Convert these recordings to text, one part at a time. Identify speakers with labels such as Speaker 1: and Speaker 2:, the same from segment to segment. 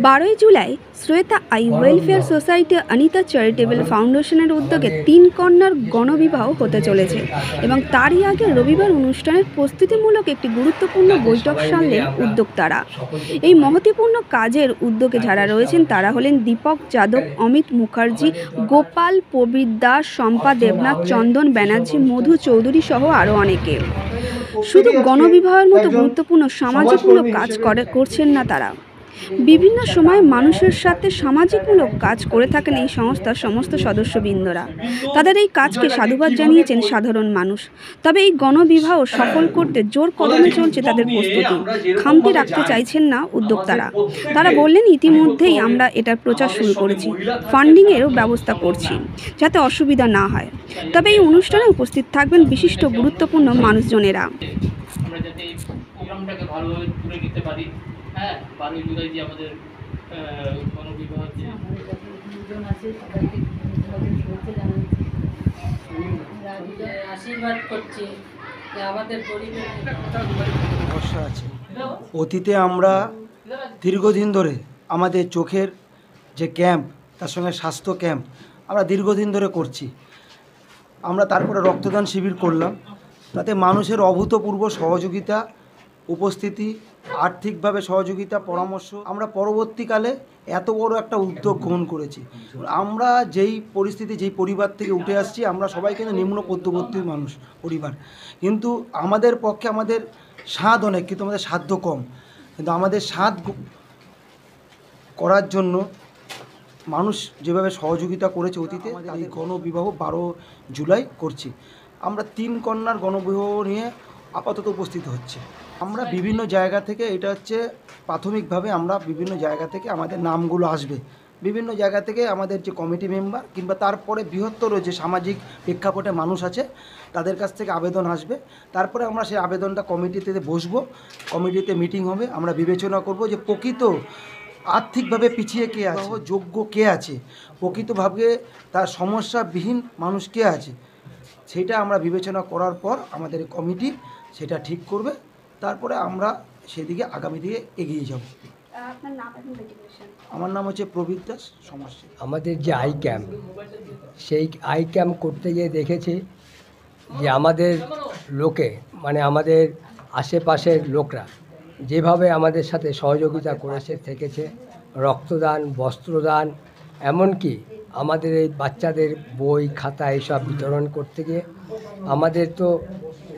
Speaker 1: 12ই July Shreta eye welfare society Anita charitable ফাউন্ডেশনের উদ্যোগে 3 কন্যার গণবিবাহ হতে চলেছে এবং তারই আগে রবিবার অনুষ্ঠানের প্রস্তুতিমূলক একটি গুরুত্বপূর্ণ বৈঠক সারলেন উদ্যোক্তারা। এই মহত্বপূর্ণ কাজের উদ্যোগে যারা রয়েছেন তারা হলেন দীপক যাদব, অমিত মুখার্জি, গোপাল, প্রবীর দাস, শম্পা দেবনাথ, চন্দন ব্যানার্জি, মধু চৌধুরী সহ আরও অনেকে। শুধু গণবিবাহের মতো গুরুত্বপূর্ণ সামাজিকমূলক কাজ করছেন না তারা, বিভিন্ন সময় মানুষের সাথে সামাজিকমূলক কাজ করে থাকেন এই সংস্থার সমস্ত সদস্যবৃন্দরা। তাদের এই কাজকে সাধুবাদ জানিয়েছেন সাধারণ মানুষ। তবে এই গণবিবাহ সফল করতে জোর কদমে চলছে তাদের প্রস্তুতি, খামতি রাখতে চাইছেন না উদ্যোক্তারা। তারা বললেন, ইতিমধ্যেই আমরা এটার প্রচার শুরু করেছি, ফান্ডিংয়েরও ব্যবস্থা করছি যাতে অসুবিধা না হয়। তবে এই অনুষ্ঠানে উপস্থিত থাকবেন বিশিষ্ট গুরুত্বপূর্ণ মানুষজনেরা।
Speaker 2: হ্যাঁ, 12ই জুলাই যে আমাদের গণবিবাহ আছে, আশীর্বাদ করছি যে আমাদের পরিবারে
Speaker 3: সমস্যা আছে। অতীতে আমরা দীর্ঘদিন ধরে আমাদের চোখের যে ক্যাম্প, তার সঙ্গে স্বাস্থ্য ক্যাম্প আমরা দীর্ঘদিন ধরে করছি। আমরা তারপরে রক্তদান শিবির করলাম, তাতে মানুষের অভূতপূর্ব সহযোগিতা, উপস্থিতি, আর্থিকভাবে সহযোগিতা, পরামর্শ। আমরা পরবর্তীকালে এত বড় একটা উদ্যোগ গ্রহণ করেছি। আমরা যেই পরিস্থিতি, যেই পরিবার থেকে উঠে আসছি, আমরা সবাই কিন্তু নিম্ন মধ্যবর্তী মানুষ পরিবার, কিন্তু আমাদের পক্ষে আমাদের স্বাদ অনেক, কিন্তু আমাদের সাধ্য কম। কিন্তু আমাদের স্বাদ করার জন্য মানুষ যেভাবে সহযোগিতা করেছে অতীতে, আমাদের এই গণবিবাহ 12 জুলাই করছি। আমরা 3 কন্যার গণবিবাহ নিয়ে আপাতত উপস্থিত হচ্ছে। আমরা বিভিন্ন জায়গা থেকে, এটা হচ্ছে প্রাথমিকভাবে আমরা বিভিন্ন জায়গা থেকে আমাদের নামগুলো আসবে, বিভিন্ন জায়গা থেকে আমাদের যে কমিটি মেম্বার কিংবা তারপরে বৃহত্তর যে সামাজিক প্রেক্ষাপটে মানুষ আছে তাদের কাছ থেকে আবেদন আসবে। তারপরে আমরা সেই আবেদনটা কমিটিতে বসবো, কমিটিতে মিটিং হবে, আমরা বিবেচনা করব যে প্রকৃত আর্থিকভাবে পিছিয়ে কে আছে, যোগ্য কে আছে, প্রকৃতভাবে তার সমস্যাবিহীন মানুষ কে আছে, সেটা আমরা বিবেচনা করার পর আমাদের কমিটি সেটা ঠিক করবে। তারপরে আমরা সেদিকে আগামী দিকে এগিয়ে যাব। আমার নাম হচ্ছে প্রবীর দাস, সমাজসেবী।
Speaker 4: আমাদের যে আই ক্যাম্প, সেই আই ক্যাম্প করতে গিয়ে দেখেছি যে আমাদের লোকে, মানে আমাদের আশেপাশের লোকরা যেভাবে আমাদের সাথে সহযোগিতা করেছে থেকেছে, রক্তদান, বস্ত্রদান, এমনকি আমাদের এই বাচ্চাদের বই খাতা এইসব বিতরণ করতে গিয়ে আমাদের তো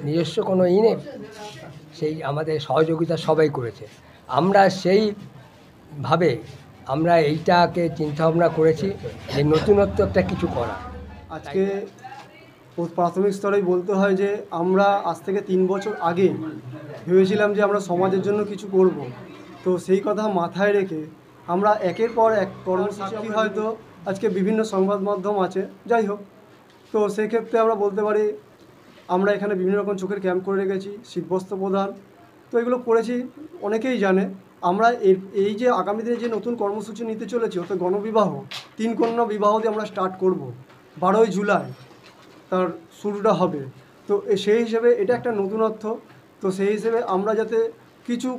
Speaker 4: নিজস্ব কোনো নেই, সেই আমাদের সহযোগিতা সবাই করেছে। আমরা সেইভাবে আমরা এইটাকে চিন্তাভাবনা করেছি যে নতুনত্ব একটা কিছু করা।
Speaker 5: আজকে প্রাথমিক স্তরেই বলতে হয় যে আমরা আজ থেকে 3 বছর আগে ভেবেছিলাম যে আমরা সমাজের জন্য কিছু করব। তো সেই কথা মাথায় রেখে আমরা একের পর এক কর্মসূচি, হয়তো আজকে বিভিন্ন সংবাদ মাধ্যম আছে, যাই হোক, তো সেক্ষেত্রে আমরা বলতে পারি আমরা এখানে বিভিন্ন রকম চোখের ক্যাম্প করে রেখেছি, শীতবস্ত্র প্রদান, তো এগুলো করেছি, অনেকেই জানে। আমরা এই যে আগামী দিনে যে নতুন কর্মসূচি নিতে চলেছি, অর্থাৎ গণবিবাহ, 3 কন্যা বিবাহ দিয়ে আমরা স্টার্ট করব। 12ই জুলাই তার শুরুটা হবে। তো সেই হিসেবে এটা একটা নতুনত্ব। তো সেই হিসেবে আমরা যাতে কিছু,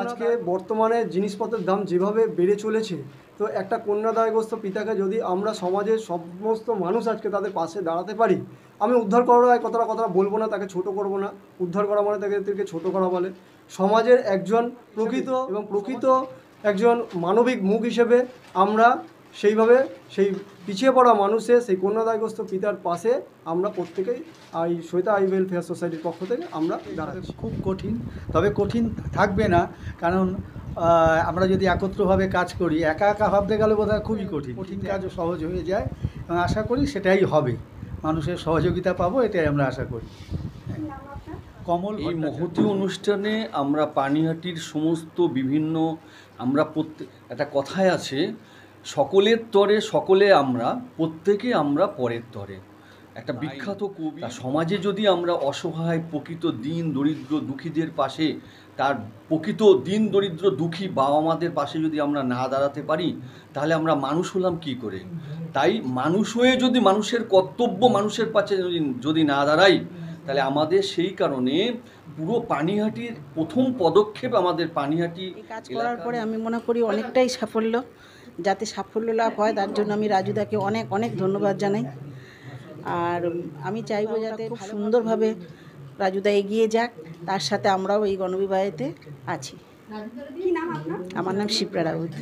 Speaker 5: আজকে বর্তমানে জিনিসপত্রের দাম যেভাবে বেড়ে চলেছে, তো একটা কন্যাদায়গ্রস্ত পিতাকে যদি আমরা সমাজের সমস্ত মানুষ আজকে তাদের পাশে দাঁড়াতে পারি, আমি উদ্ধার করার কথাটা বলবো না, তাকে ছোট করব না। উদ্ধার করা মানে তাদেরকে ছোট করা বলে। সমাজের একজন প্রকৃত একজন মানবিক মুখ হিসেবে আমরা সেইভাবে সেই পিছিয়ে পড়া মানুষের, সেই কন্যাদায়গ্রস্ত পিতার পাশে আমরা প্রত্যেকেই এই শ্রেতা আই ওয়েলফেয়ার সোসাইটির পক্ষ থেকে আমরা দাঁড়াচ্ছি।
Speaker 6: খুব কঠিন, তবে কঠিন থাকবে না, কারণ আমরা যদি একত্রভাবে কাজ করি, একা একা ভাবতে গেলে বোধহয় খুবই কঠিন কাজও সহজ হয়ে যায়, এবং আশা করি সেটাই হবে, মানুষের সহযোগিতা পাবো, এটাই আমরা আশা করি। কমল,
Speaker 7: এই মহতী অনুষ্ঠানে আমরা পানিহাটির সমস্ত বিভিন্ন, আমরা একটা কথায় আছে, সকলের তরে সকলে আমরা, প্রত্যেকে আমরা পরের তরে। একটা বিখ্যাত কবি, সমাজে যদি আমরা অসহায় প্রকৃত দিন দরিদ্র দুঃখীদের পাশে, তার প্রকৃত দিন দরিদ্র দুঃখী বাবা মাদের পাশে যদি আমরা না দাঁড়াতে পারি, তাহলে আমরা মানুষ হলাম কি করে? তাই মানুষ হয়ে যদি মানুষের কর্তব্য মানুষের পাশে যদি না দাঁড়াই, তাহলে আমাদের সেই কারণে পুরো পানিহাটির প্রথম পদক্ষেপ আমাদের পানিহাটি
Speaker 8: এই কাজ করার পরে আমি মনে করি অনেকটাই সাফল্য, যাতে সাফল্য লাভ হয় তার জন্য আমি রাজুদাকে অনেক অনেক ধন্যবাদ জানাই। আর আমি চাইবো যাতে খুব সুন্দরভাবে রাজুদা এগিয়ে যাক, তার সাথে আমরাও এই গণবিবাহেতে আছি।
Speaker 1: কি নাম আপনার?
Speaker 8: আমার নাম শিপ্রা রাউত।